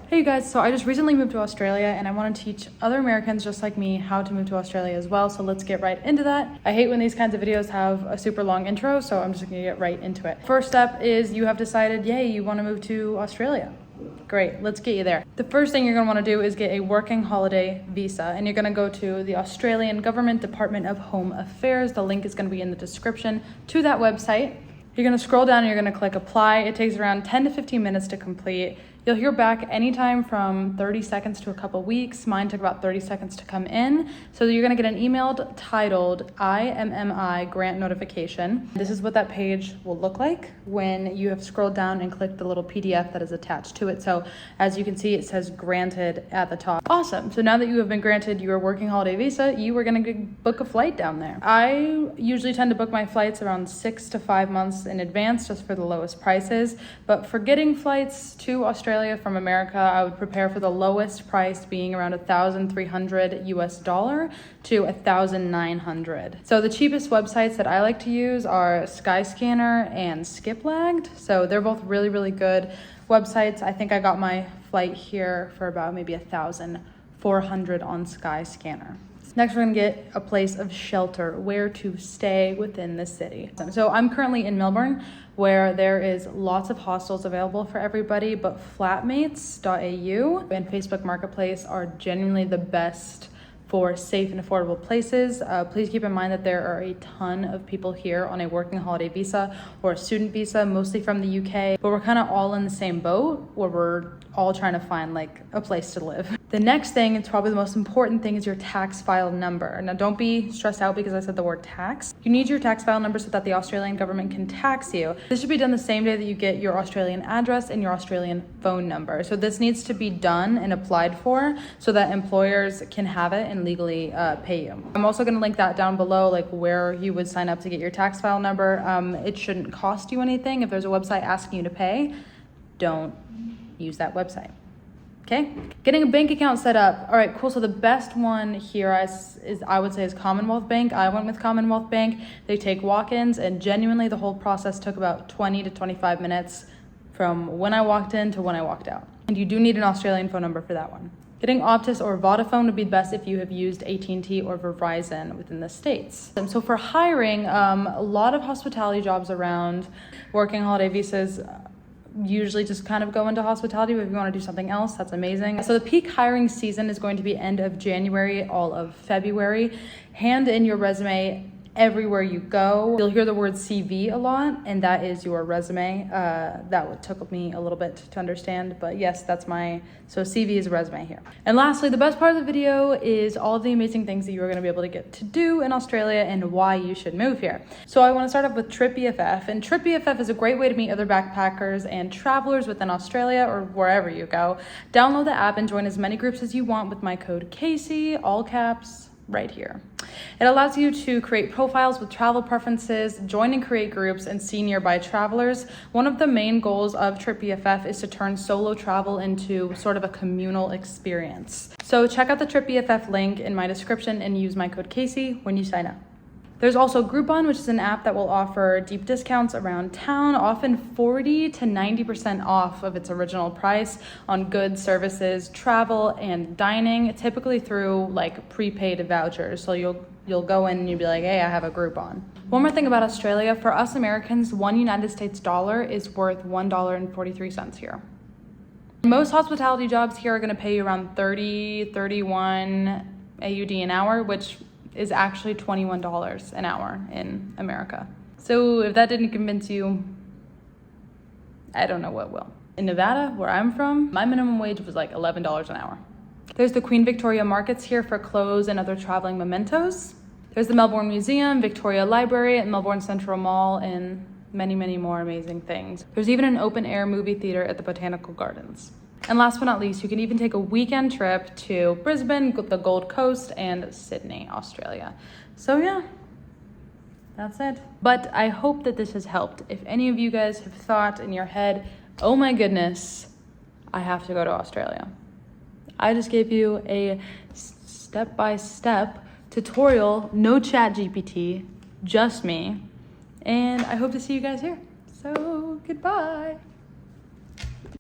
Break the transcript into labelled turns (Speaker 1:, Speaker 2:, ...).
Speaker 1: Hey you guys, so I just recently moved to Australia and I want to teach other Americans just like me how to move to Australia as well. So let's get right into that. I hate when these kinds of videos have a super long intro, so I'm just gonna get right into it. First step is you have decided, yay, you want to move to Australia. Great, let's get you there. The first thing you're gonna want to do is get a working holiday visa, and you're gonna go to the Australian Government Department of Home Affairs. The link is gonna be in the description to that website. You're gonna scroll down and you're gonna click apply. It takes around 10 to 15 minutes to complete. You'll hear back anytime from 30 seconds to a couple weeks. Mine took about 30 seconds to come in. So you're gonna get an email titled IMMI grant notification. This is what that page will look like when you have scrolled down and clicked the little PDF that is attached to it. So as you can see, it says granted at the top. Awesome, so now that you have been granted your working holiday visa, you are gonna book a flight down there. I usually tend to book my flights around 6 to 5 months in advance just for the lowest prices. But for getting flights to Australia from America, I would prepare for the lowest price being around $1,300 US to $1,900. So the cheapest websites that I like to use are Skyscanner and Skiplagged. So they're both really, really good websites. I think I got my flight here for about maybe $1,400 on Skyscanner. Next, we're gonna get a place of shelter, where to stay within the city. So I'm currently in Melbourne, where there is lots of hostels available for everybody, but flatmates.au and Facebook Marketplace are genuinely the best for safe and affordable places. Please keep in mind that there are a ton of people here on a working holiday visa or a student visa, mostly from the UK, but we're kind of all in the same boat where we're all trying to find like a place to live. The next thing, it's probably the most important thing, is your tax file number. Now don't be stressed out because I said the word tax. You need your tax file number so that the Australian government can tax you. This should be done the same day that you get your Australian address and your Australian phone number. So this needs to be done and applied for so that employers can have it and legally pay you. I'm also gonna link that down below, like where you would sign up to get your tax file number. It shouldn't cost you anything. If there's a website asking you to pay, don't use that website. Okay, getting a bank account set up. All right, cool. So the best one here is I would say is Commonwealth Bank. I went with Commonwealth Bank. They take walk-ins, and genuinely the whole process took about 20 to 25 minutes from when I walked in to when I walked out. And you do need an Australian phone number for that one. Getting Optus or Vodafone would be best if you have used AT&T or Verizon within the States. And so for hiring, a lot of hospitality jobs around, working holiday visas usually just kind of go into hospitality, but if you want to do something else, that's amazing. So the peak hiring season is going to be end of January, all of February. Hand in your resume everywhere you go. You'll hear the word CV a lot, and that is your resume. That took me a little bit to understand, but yes, so CV is a resume here. And lastly, the best part of the video is all of the amazing things that you're gonna be able to get to do in Australia and why you should move here. So I wanna start off with Trip BFF, and Trip BFF is a great way to meet other backpackers and travelers within Australia or wherever you go. Download the app and join as many groups as you want with my code Casey, all caps, right here. It allows you to create profiles with travel preferences, join and create groups, and see nearby travelers. One of the main goals of Trip BFF is to turn solo travel into sort of a communal experience. So check out the Trip BFF link in my description and use my code Casey when you sign up. There's also Groupon, which is an app that will offer deep discounts around town, often 40 to 90% off of its original price on goods, services, travel, and dining, typically through like prepaid vouchers. So you'll go in and you'll be like, hey, I have a Groupon. One more thing about Australia, for us Americans, one United States dollar is worth $1.43 here. Most hospitality jobs here are gonna pay you around 30, 31 AUD an hour, which is actually $21 an hour in America. So if that didn't convince you, I don't know what will. In Nevada, where I'm from, my minimum wage was like $11 an hour. There's the Queen Victoria markets here for clothes and other traveling mementos. There's the Melbourne Museum, Victoria Library, and Melbourne Central Mall, and many, many more amazing things. There's even an open air movie theater at the Botanical Gardens. And last but not least, you can even take a weekend trip to Brisbane, the Gold Coast, and Sydney, Australia. So yeah, that's it. But I hope that this has helped. If any of you guys have thought in your head, oh my goodness, I have to go to Australia, I just gave you a step-by-step tutorial, no chat GPT, just me. And I hope to see you guys here. So goodbye.